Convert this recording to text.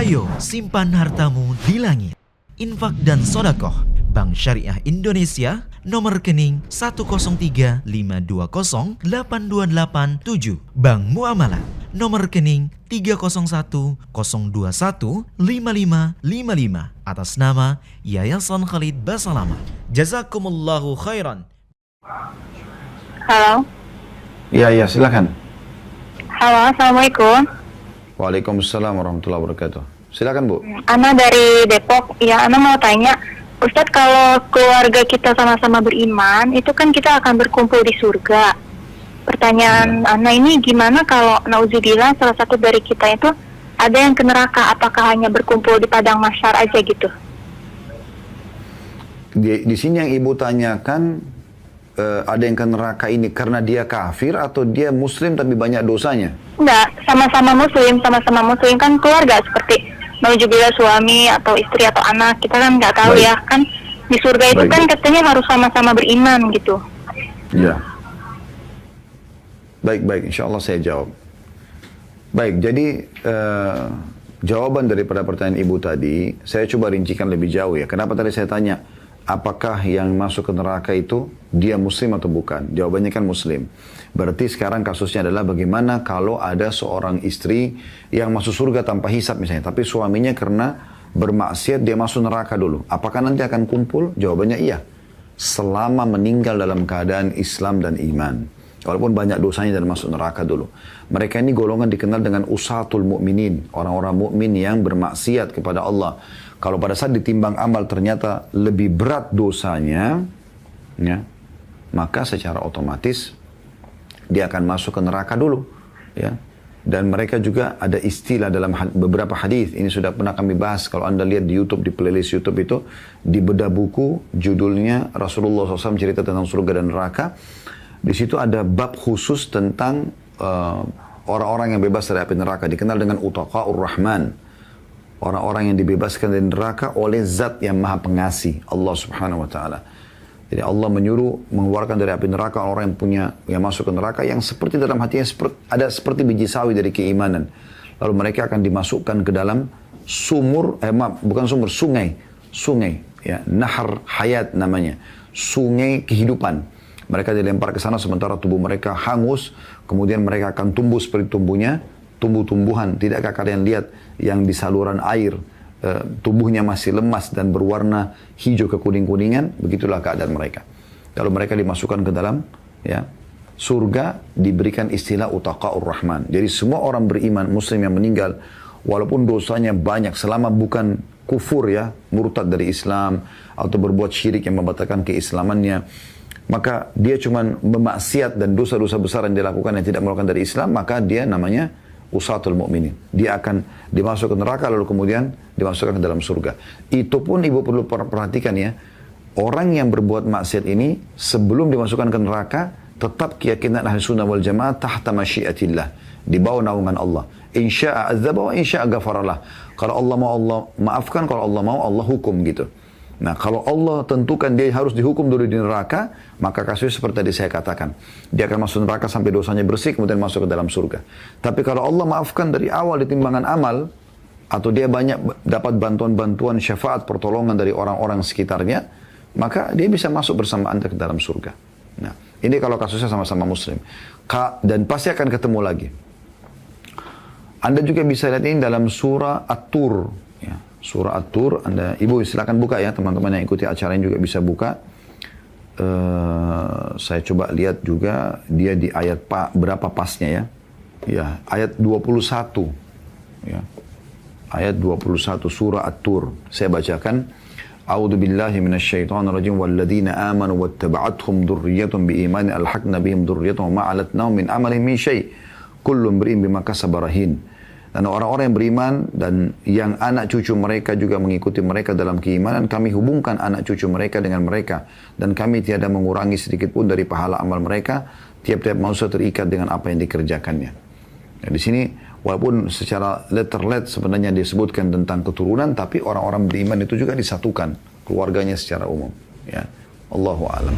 Ayo simpan hartamu di langit. Infak dan sodakoh Bank Syariah Indonesia, nomor rekening 10352082887. Bank Muamalah, nomor rekening 301021555 atas nama Yayasan Khalid Basalamah. Jazakumullahu khairan. Halo. Iya, silakan. Halo, Assalamualaikum. Waalaikumsalam warahmatullahi wabarakatuh. Silakan, Bu. Ana dari Depok. Ya, Ana mau tanya, Ustadz, kalau keluarga kita sama-sama beriman, itu kan kita akan berkumpul di surga. Pertanyaan Ana ini, gimana kalau nauzubillah salah satu dari kita itu ada yang ke neraka, apakah hanya berkumpul di padang mahsyar aja gitu? Di sini yang Ibu tanyakan, ada yang ke neraka ini karena dia kafir atau dia muslim tapi banyak dosanya? Enggak, sama-sama muslim kan keluarga, seperti nauzubillah suami atau istri atau anak, kita kan nggak tahu. Baik. Ya kan di surga itu kan katanya harus sama-sama beriman gitu. Ya. Baik, insya Allah saya jawab. Baik, jadi jawaban daripada pertanyaan Ibu tadi, saya coba rincikan lebih jauh ya. Kenapa tadi saya tanya, apakah yang masuk ke neraka itu dia muslim atau bukan? Jawabannya kan muslim. Berarti sekarang kasusnya adalah bagaimana kalau ada seorang istri yang masuk surga tanpa hisab misalnya, tapi suaminya karena bermaksiat dia masuk neraka dulu. Apakah nanti akan kumpul? Jawabannya iya. Selama meninggal dalam keadaan Islam dan iman. Walaupun banyak dosanya dan masuk neraka dulu. Mereka ini golongan dikenal dengan usatul mu'minin. Orang-orang mukmin yang bermaksiat kepada Allah. Kalau pada saat ditimbang amal ternyata lebih berat dosanya, ya, maka secara otomatis dia akan masuk ke neraka dulu, ya. Dan mereka juga ada istilah dalam beberapa hadis. Ini sudah pernah kami bahas. Kalau Anda lihat di YouTube, di playlist YouTube itu, di bedah buku, judulnya Rasulullah SAW cerita tentang surga dan neraka. Di situ ada bab khusus tentang orang-orang yang bebas dari api neraka, dikenal dengan Utaqa'ur Rahman. Orang-orang yang dibebaskan dari neraka oleh zat yang maha pengasih, Allah subhanahu wa ta'ala. Jadi Allah menyuruh mengeluarkan dari api neraka orang yang masuk ke neraka yang seperti dalam hatinya ada seperti biji sawi dari keimanan. Lalu mereka akan dimasukkan ke dalam sungai, ya, nahar hayat namanya, sungai kehidupan. Mereka dilempar ke sana sementara tubuh mereka hangus, kemudian mereka akan tumbuh seperti tumbuh-tumbuhan. Tidakkah kalian lihat yang di saluran air, tubuhnya masih lemas dan berwarna hijau kekuning-kuningan? Begitulah keadaan mereka. Kalau mereka dimasukkan ke dalam, ya, surga, diberikan istilah Utaqa'ur Rahman. Jadi semua orang beriman, muslim yang meninggal, walaupun dosanya banyak, selama bukan kufur, ya, murtad dari Islam, atau berbuat syirik yang membatalkan keislamannya, maka dia cuma memaksiat dan dosa-dosa besar yang dilakukan yang tidak melakukan dari Islam, maka dia namanya usatul mu'minin. Dia akan dimasukkan ke neraka lalu kemudian dimasukkan ke dalam surga. Itu pun Ibu perlu perhatikan ya. Orang yang berbuat maksiat ini sebelum dimasukkan ke neraka tetap keyakinan ahli sunnah wal jamaah tahta masyiatillah. Di bawah naungan Allah. Insya'a azaba wa insya'a ghafaralah. Kalau Allah mau Allah maafkan, kalau Allah mau Allah hukum gitu. Nah, kalau Allah tentukan dia harus dihukum dulu di neraka, maka kasusnya seperti tadi saya katakan. Dia akan masuk neraka sampai dosanya bersih, kemudian masuk ke dalam surga. Tapi kalau Allah maafkan dari awal di timbangan amal, atau dia banyak dapat bantuan-bantuan syafaat pertolongan dari orang-orang sekitarnya, maka dia bisa masuk bersama Anda ke dalam surga. Nah, ini kalau kasusnya sama-sama muslim. Dan pasti akan ketemu lagi. Anda juga bisa lihat ini dalam surah At-Tur. Ya. Surah At-Tur, Ibu silakan buka ya, teman-teman yang ikuti acara ini juga bisa buka. Saya coba lihat juga dia di ayat berapa pasnya ya. Ya, ayat 21. Ya. Ayat 21 surah At-Tur. Saya bacakan. A'udzu billahi minasyaitonir rajim walladzina amanu wattaba'athum dzurriyyatuhum biimanin alhaqna bihim dzurriyyatuhum ma 'alatnahum min amalihim min syai'. Kullun imrin bima kasaba rahin. Dan orang-orang yang beriman dan yang anak cucu mereka juga mengikuti mereka dalam keimanan, kami hubungkan anak cucu mereka dengan mereka. Dan kami tiada mengurangi sedikit pun dari pahala amal mereka. Tiap-tiap manusia terikat dengan apa yang dikerjakannya. Nah, di sini walaupun secara letter-let sebenarnya disebutkan tentang keturunan, tapi orang-orang beriman itu juga disatukan keluarganya secara umum. Ya, Allahu a'lam.